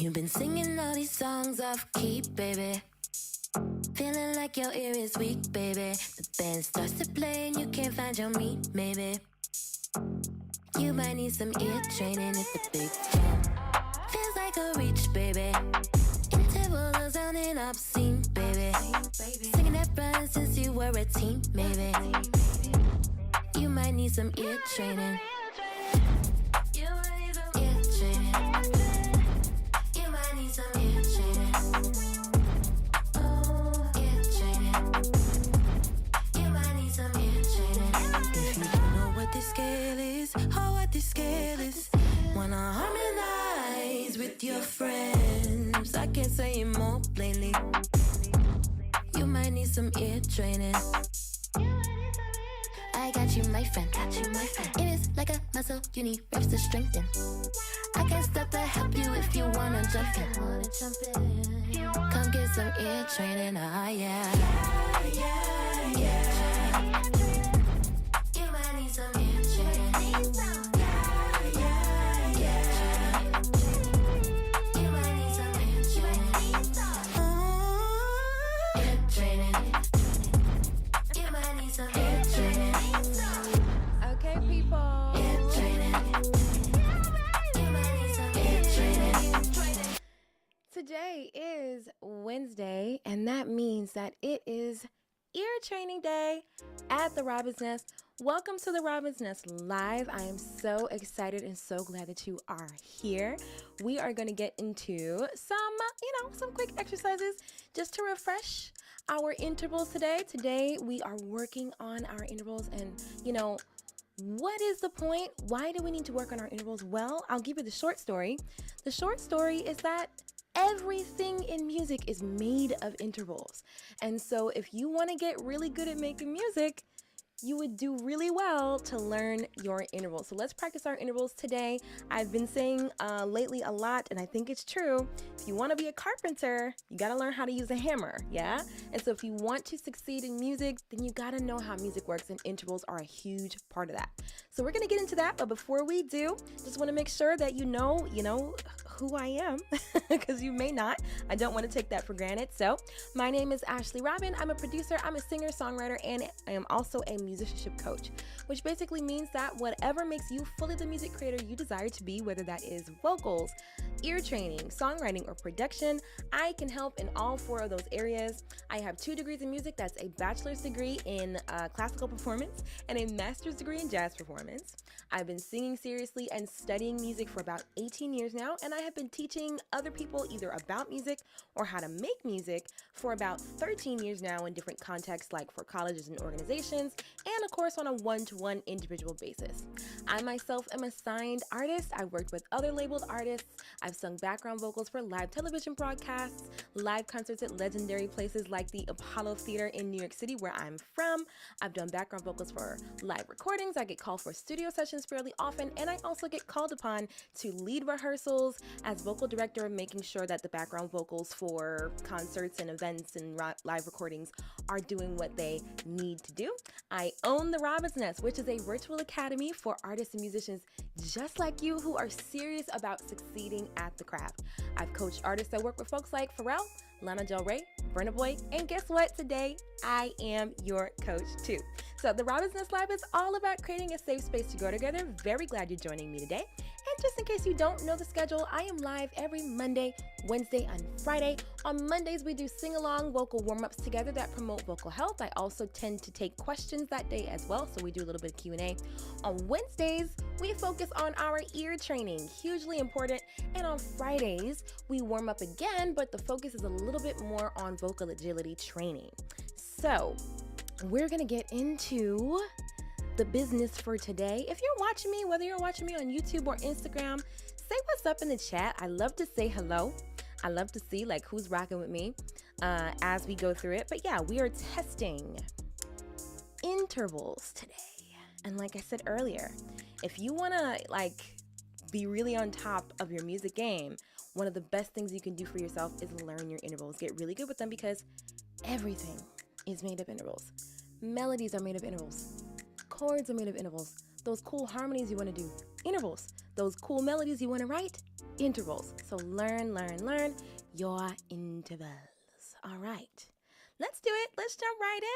You've been singing all these songs off key, baby. Feeling like your ear is weak, baby. The band starts to play and you can't find your meat, maybe. You might need some ear training if the big jam feels like a reach, baby. Intervals sounding obscene, baby. Singing that run since you were a teen, maybe. You might need some ear training. Scale is, oh what the scale is. Wanna harmonize with your friends. I can't say it more plainly. You might need some ear training. I got you, my friend. It is like a muscle, you need reps to strengthen. I can't stop to help you if you wanna jump in. Come get some ear training, ah yeah. You might need some ear Today is Wednesday, and that means that it is ear training day at the Robin's Nest. Welcome to the Robin's Nest Live. I am so excited and so glad that you are here. We are going to get into some quick exercises just to refresh our intervals today. Today, we are working on our intervals and, what is the point? Why do we need to work on our intervals? Well, I'll give you the short story. The short story is that everything in music is made of intervals. And so if you want to get really good at making music, you would do really well to learn your intervals. So let's practice our intervals today. I've been saying lately a lot, and I think it's true. If you want to be a carpenter, you got to learn how to use a hammer, yeah? And so if you want to succeed in music, then you got to know how music works, and intervals are a huge part of that. So we're going to get into that, but before we do, just want to make sure that you know who I am, because you may not. I don't want to take that for granted. So my name is Ashley Robin. I'm a producer, I'm a singer, songwriter, and I am also a musicianship coach, which basically means that whatever makes you fully the music creator you desire to be, whether that is vocals, ear training, songwriting, or production, I can help in all four of those areas. I have 2 degrees in music. That's a bachelor's degree in classical performance and a master's degree in jazz performance. I've been singing seriously and studying music for about 18 years now, and I have been teaching other people either about music or how to make music for about 13 years now in different contexts, like for colleges and organizations, and of course on a one-to-one individual basis. I myself am a signed artist. I've worked with other labeled artists. I've sung background vocals for live television broadcasts, live concerts at legendary places like the Apollo Theater in New York City, where I'm from. I've done background vocals for live recordings. I get called for studio sessions fairly often, and I also get called upon to lead rehearsals as vocal director, making sure that the background vocals for concerts and events and live recordings are doing what they need to do. I own the Robin's Nest, which is a virtual academy for artists and musicians just like you who are serious about succeeding at the craft. I've coached artists that work with folks like Pharrell, Lana Del Rey, Burna Boy, and guess what? Today, I am your coach too. So the Robin's Nest Live is all about creating a safe space to grow together. Very glad you're joining me today. And just in case you don't know the schedule, I am live every Monday, Wednesday, and Friday. On Mondays, we do sing-along vocal warm-ups together that promote vocal health. I also tend to take questions that day as well, so we do a little bit of Q&A. On Wednesdays, we focus on our ear training, hugely important. And on Fridays, we warm up again, but the focus is a little bit more on vocal agility training. So we're gonna get into the business for today. If you're watching me, whether you're watching me on YouTube or Instagram, say what's up in the chat. I love to say hello. I love to see who's rocking with me as we go through it. But yeah, we are testing intervals today. And like I said earlier, if you wanna be really on top of your music game, one of the best things you can do for yourself is learn your intervals. Get really good with them because everything is made of intervals. Melodies are made of intervals. Chords are made of intervals. Those cool harmonies you want to do, intervals. Those cool melodies you want to write, intervals. So learn your intervals. All right, let's do it. Let's jump right in.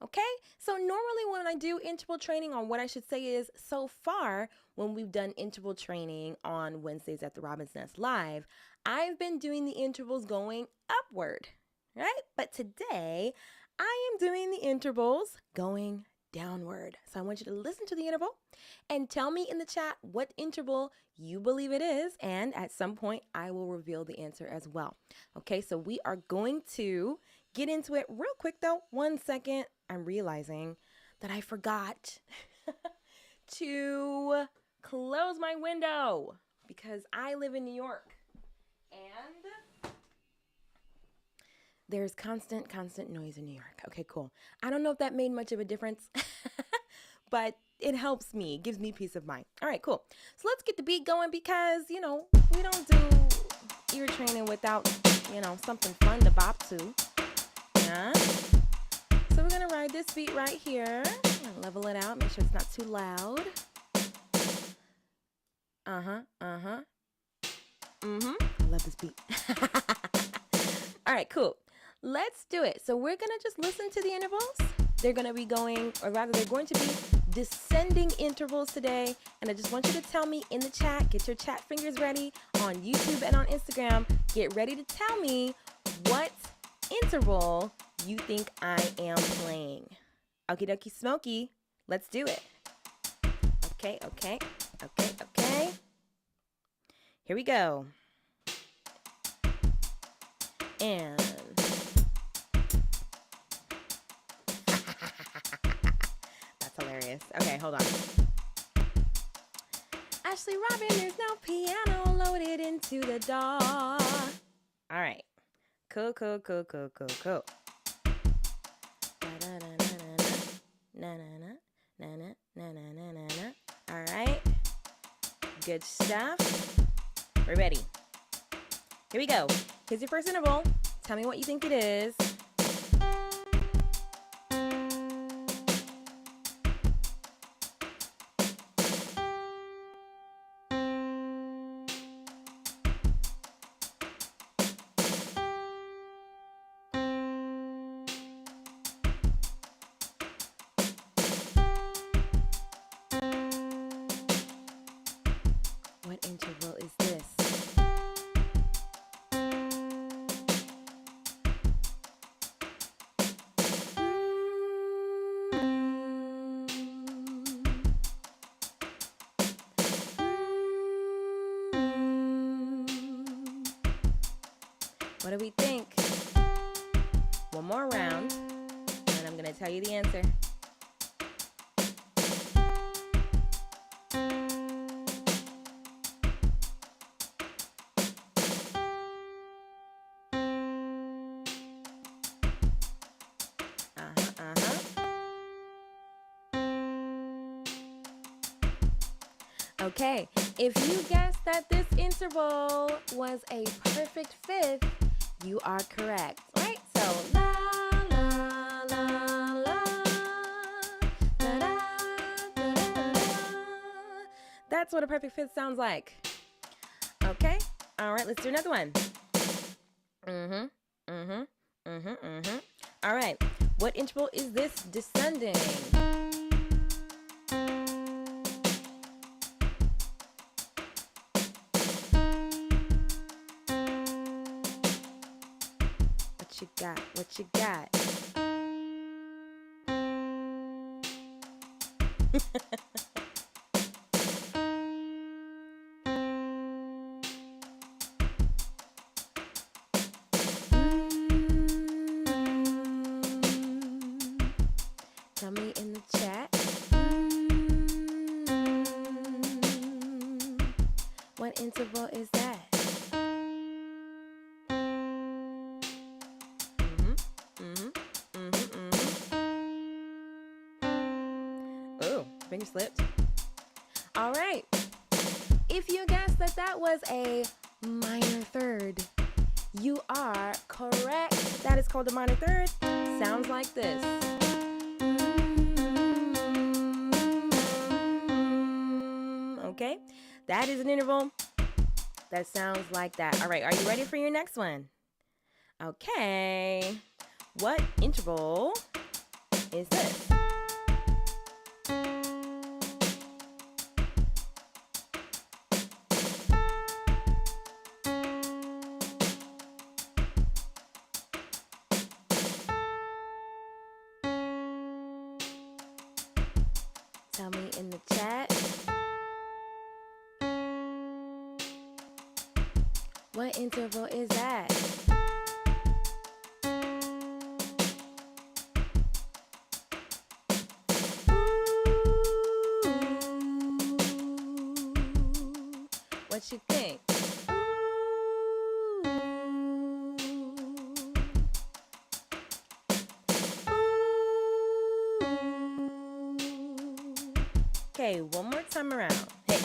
Okay, so normally when I do interval training, or what I should say is, so far when we've done interval training on Wednesdays at the Robin's Nest Live, I've been doing the intervals going upward, right? But today I am doing the intervals going downward. So I want you to listen to the interval and tell me in the chat what interval you believe it is, and at some point I will reveal the answer as well. Okay, so we are going to get into it real quick though. 1 second. I'm realizing that I forgot to close my window because I live in New York and there's constant noise in New York. Okay, cool. I don't know if that made much of a difference, but it helps me, gives me peace of mind. All right, cool. So let's get the beat going because, we don't do ear training without, something fun to bop to. Yeah. So we're going to ride this beat right here. I'm going to level it out, make sure it's not too loud. I love this beat. All right, cool. Let's do it. So we're going to just listen to the intervals. They're going to be going, or rather they're going to be descending intervals today. And I just want you to tell me in the chat, get your chat fingers ready on YouTube and on Instagram. Get ready to tell me what interval you think I am playing. Okie dokie smoky. Let's do it. Okay. Here we go. And that's hilarious. Okay, hold on. Ashley Robin, there's no piano loaded into the DAW. All right. Cool. All right. Good stuff. We're ready. Here we go. Here's your first interval. Tell me what you think it is. What interval is this? What do we think? One more round, and I'm going to tell you the answer. Okay, if you guessed that this interval was a perfect fifth, you are correct, right? So, la, la, la, la, da, da, da, da, da. That's what a perfect fifth sounds like. Okay, all right, let's do another one. All right, what interval is this descending? What you got? Tell me in the chat. What interval is that? Finger slipped. All right. If you guessed that was a minor third, you are correct. That is called a minor third. Sounds like this. Okay. That is an interval that sounds like that. All right, are you ready for your next one? Okay. What interval is this? Tell me in the chat. What interval is that? What you think? Okay, one more time around. Hey.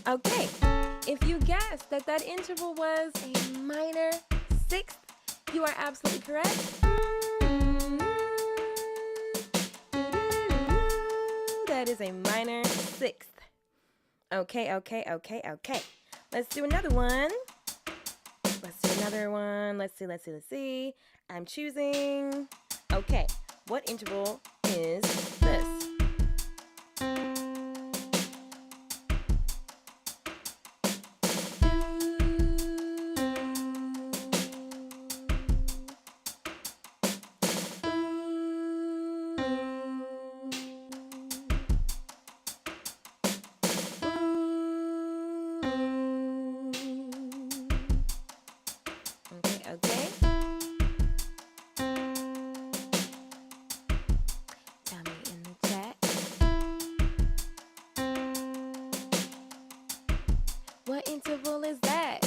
Okay, if you guessed that that interval was a minor sixth, you are absolutely correct. That is a minor sixth. Okay. Let's do another one. Let's see. I'm choosing. Okay, what interval is this? Okay. Tell me in the chat. What interval is that?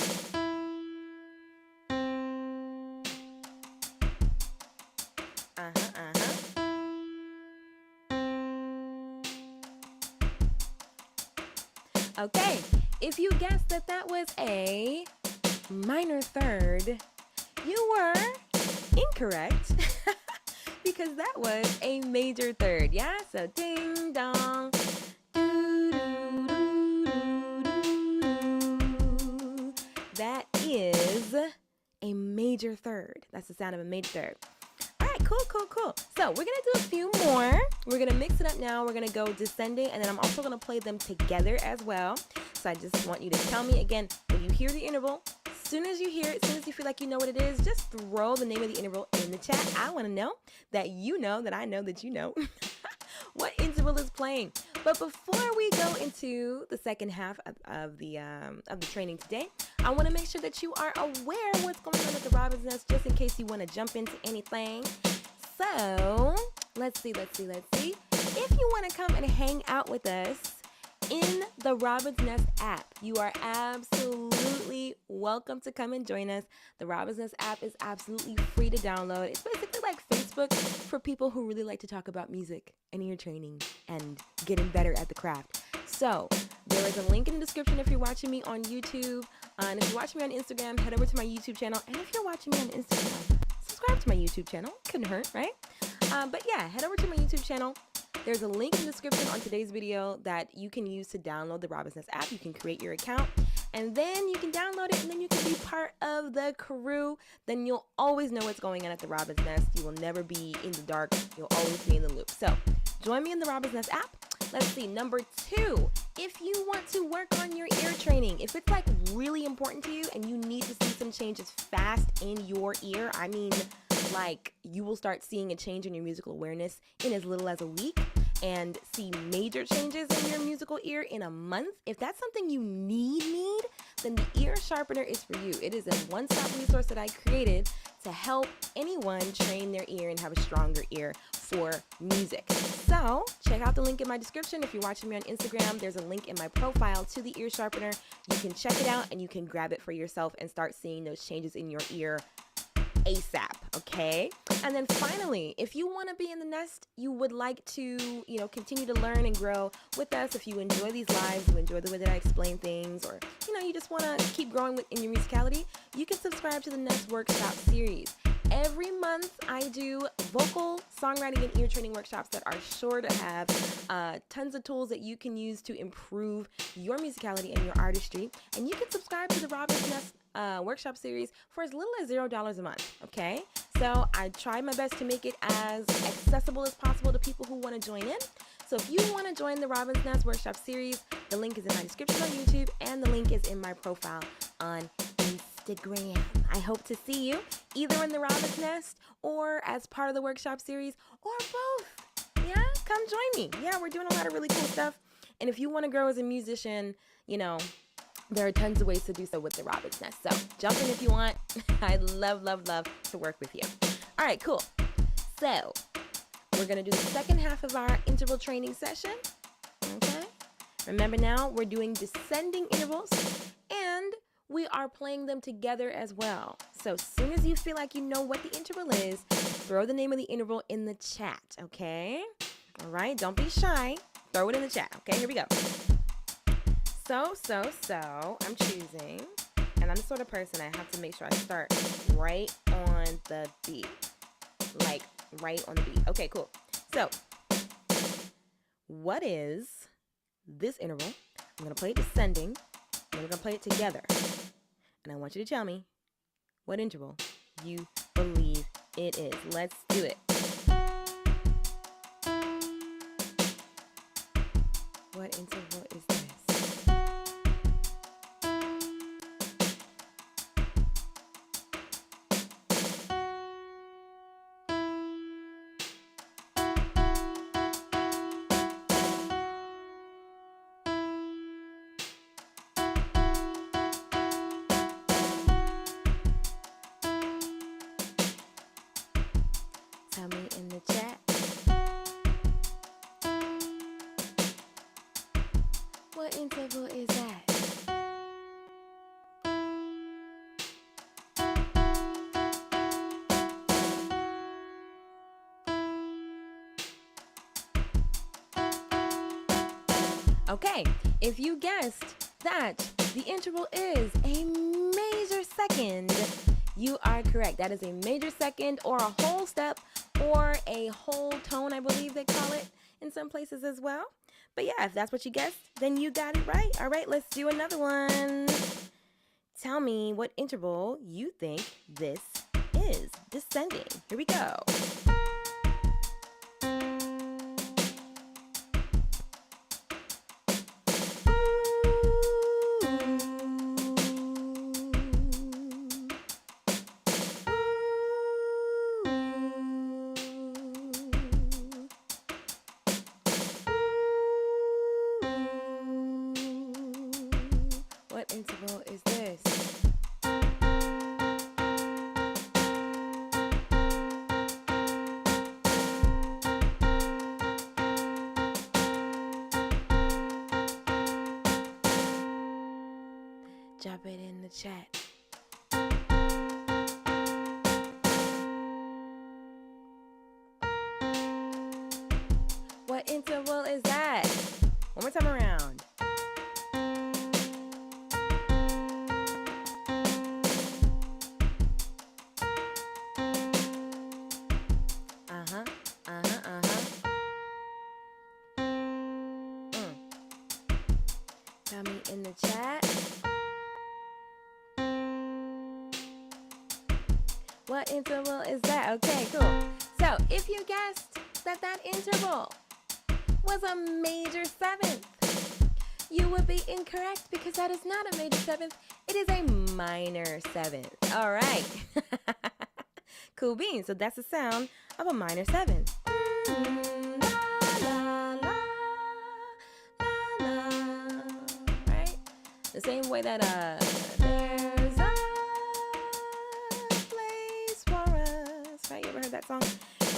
Okay, if you guessed that that was a minor third, you were incorrect because that was a major third. Yeah, so ding dong. That is a major third. That's the sound of a major third. All right, cool. So we're gonna do a few more. We're gonna mix it up now. We're gonna go descending, and then I'm also gonna play them together as well. So I just want you to tell me again when you hear the interval. As soon as you hear it, as soon as you feel like you know what it is, just throw the name of the interval in the chat. I want to know that you know that I know that you know what interval is playing. But before we go into the second half of the training today, I want to make sure that you are aware of what's going on at the Robin's Nest, just in case you want to jump into anything. So let's see. If you want to come and hang out with us in the Robin's Nest app, you are absolutely welcome to come and join us. The Robin's Nest app is absolutely free to download. It's basically like Facebook for people who really like to talk about music and ear training and getting better at the craft. So there is a link in the description if you're watching me on YouTube. And if you're watching me on Instagram, head over to my YouTube channel. And if you're watching me on Instagram, subscribe to my YouTube channel. Couldn't hurt, right? But yeah, head over to my YouTube channel. There's a link in the description on today's video that you can use to download the Robin's Nest app. You can create your account, and then you can download it, and then you can be part of the crew. Then you'll always know what's going on at the Robin's Nest. You will never be in the dark. You'll always be in the loop. So join me in the Robin's Nest app. Let's see, number 2, if you want to work on your ear training, if it's like really important to you and you need to see some changes fast in your ear, I mean, like you will start seeing a change in your musical awareness in as little as a week and see major changes in your musical ear in a month. If that's something you need, then the Ear Sharpener is for you. It is a one-stop resource that I created to help anyone train their ear and have a stronger ear for music. So check out the link in my description. If you're watching me on Instagram, there's a link in my profile to the Ear Sharpener. You can check it out and you can grab it for yourself and start seeing those changes in your ear ASAP, okay? And then finally, if you want to be in the nest, you would like to, continue to learn and grow with us. If you enjoy these lives, you enjoy the way that I explain things, or, you just want to keep growing in your musicality, you can subscribe to the Nest Workshop series. Every month, I do vocal, songwriting, and ear training workshops that are sure to have tons of tools that you can use to improve your musicality and your artistry. And you can subscribe to the Robin's Nest workshop series for as little as $0 a month, okay? So I try my best to make it as accessible as possible to people who want to join in. So if you want to join the Robin's Nest workshop series, the link is in my description on YouTube, and the link is in my profile on Instagram. I hope to see you either in the Robin's Nest or as part of the workshop series, or both. Yeah, come join me. Yeah, we're doing a lot of really cool stuff. And if you want to grow as a musician, there are tons of ways to do so with the Robin's Nest. So jump in if you want. I'd love to work with you. All right, cool. So we're going to do the second half of our interval training session. Okay. Remember now, we're doing descending intervals, and we are playing them together as well. So as soon as you feel like you know what the interval is, throw the name of the interval in the chat, okay? All right, don't be shy. Throw it in the chat, okay? Here we go. So, I'm choosing, and I'm the sort of person I have to make sure I start right on the beat. Like, right on the beat. Okay, cool. So, what is this interval? I'm going to play it descending, and we're going to play it together. And I want you to tell me what interval you believe it is. Let's do it. What interval is this? Tell me in the chat. What interval is that? Okay, if you guessed that the interval is a major second, you are correct. That is a major second, or a whole step, or a whole tone, I believe they call it in some places as well. But yeah, if that's what you guessed, then you got it right. All right, let's do another one. Tell me what interval you think this is. Descending. Here we go. What interval is this? Drop it in the chat. What interval is that? One more time around. Tell me in the chat. What interval is that? Okay, cool. So if you guessed that interval was a major seventh, you would be incorrect, because that is not a major seventh. It is a minor seventh. All right. Cool beans. So that's the sound of a minor seventh. The same way that there's a place for us. Right? You ever heard that song?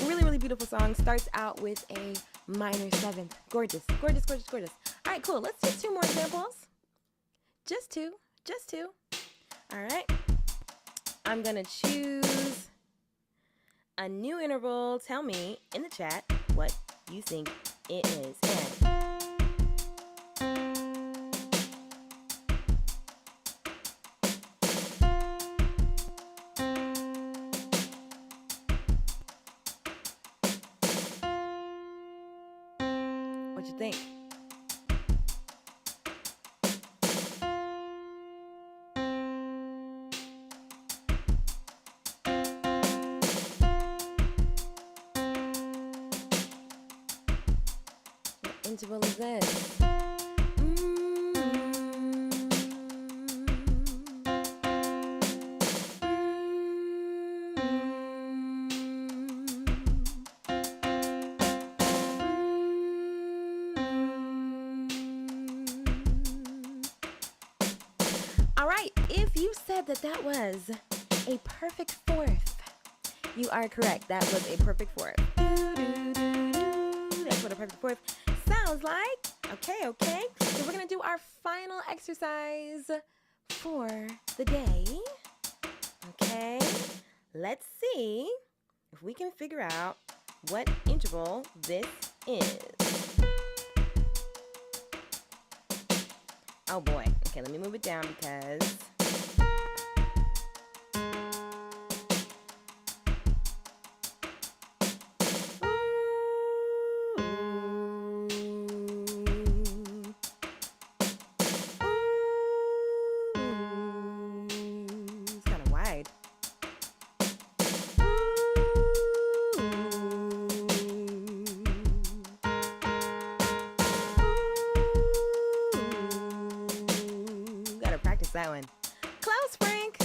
Really, really beautiful song. Starts out with a minor seventh. Gorgeous, gorgeous, gorgeous, gorgeous. All right, cool. Let's do 2 more examples. Just two. All right. I'm gonna choose a new interval. Tell me in the chat what you think it is. And what you think? Interval is this. All right, if you said that was a perfect fourth, you are correct. That was a perfect fourth. That's what a perfect fourth sounds like. Okay. So we're going to do our final exercise for the day. Okay. Let's see if we can figure out what interval this is. Oh boy. Okay, let me move it down because... that one. Close, Frank.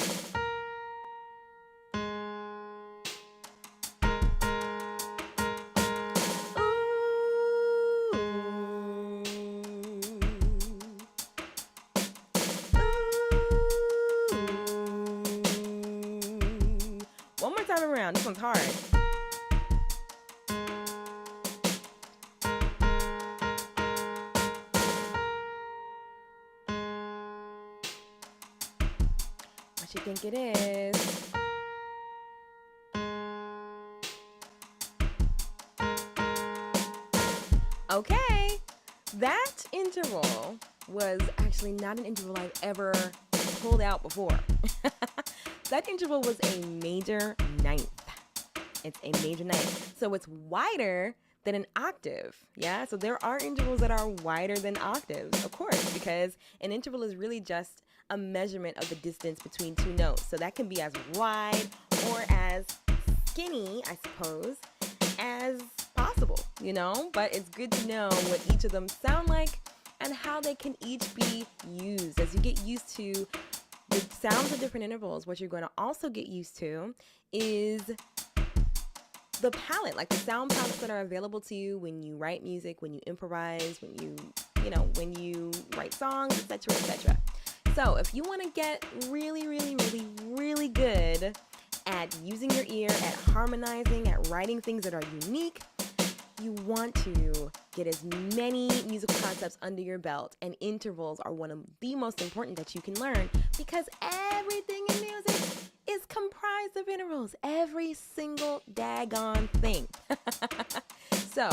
One more time around. This one's hard. What you think it is? Okay, that interval was actually not an interval I've ever pulled out before. That interval was a major ninth. It's a major ninth. So it's wider than an octave. Yeah, so there are intervals that are wider than octaves, of course, because an interval is really just a measurement of the distance between two notes. So that can be as wide or as skinny, I suppose, as possible, you know? But it's good to know what each of them sound like and how they can each be used. As you get used to the sounds of different intervals, what you're going to also get used to is the palette, like the sound palettes that are available to you when you write music, when you improvise, when you write songs, etc., etc. So if you want to get really, really, really, really good at using your ear, at harmonizing, at writing things that are unique, you want to get as many musical concepts under your belt, and intervals are one of the most important that you can learn because everything in music is comprised of intervals. Every single daggone thing. So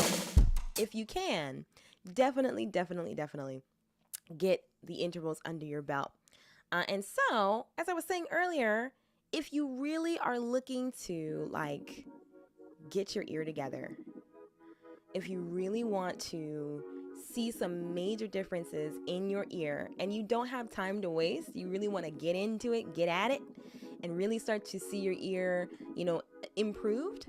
if you can, definitely get the intervals under your belt. And so, as I was saying earlier, if you really are looking to get your ear together, if you really want to see some major differences in your ear and you don't have time to waste, you really want to get into it, get at it, and really start to see your ear, improved,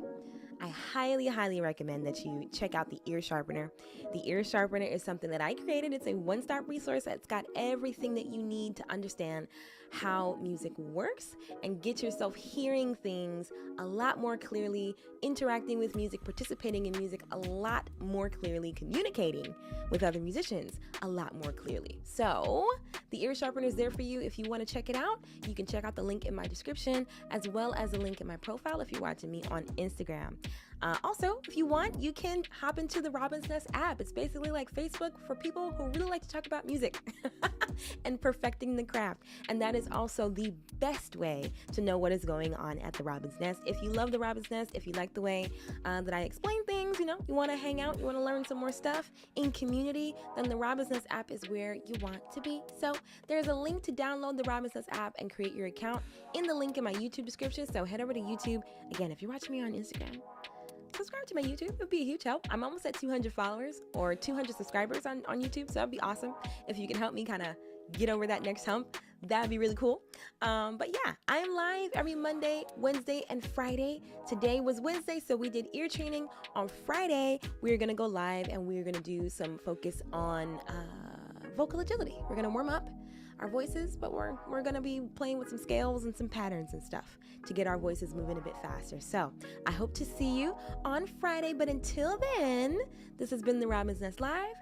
I highly recommend that you check out the Ear Sharpener. The Ear Sharpener is something that I created. It's a one-stop resource that's got everything that you need to understand how music works and get yourself hearing things a lot more clearly, interacting with music, participating in music a lot more clearly, communicating with other musicians a lot more clearly. So the Ear Sharpener is there for you. If you want to check it out, you can check out the link in my description as well as the link in my profile if you're watching me on Instagram. Also, if you want, you can hop into the Robin's Nest app. It's basically like Facebook for people who really like to talk about music and perfecting the craft. And that is also the best way to know what is going on at the Robin's Nest. If you love the Robin's Nest, if you like the way that I explain things, you want to hang out, you want to learn some more stuff in community, then the Robin's Nest app is where you want to be. So there's a link to download the Robin's Nest app and create your account in the link in my YouTube description. So head over to YouTube. Again, if you're watching me on Instagram, subscribe to my YouTube. It would be a huge help. I'm almost at 200 followers or 200 subscribers on YouTube. So that'd be awesome if you can help me kind of get over that next hump. That'd be really cool. But yeah, I am live every Monday, Wednesday, and Friday. Today was Wednesday, so we did ear training. On Friday, we're going to go live and we're going to do some focus on vocal agility. We're going to warm up our voices, but we're going to be playing with some scales and some patterns and stuff to get our voices moving a bit faster. So I hope to see you on Friday. But until then, this has been the Robin's Nest Live.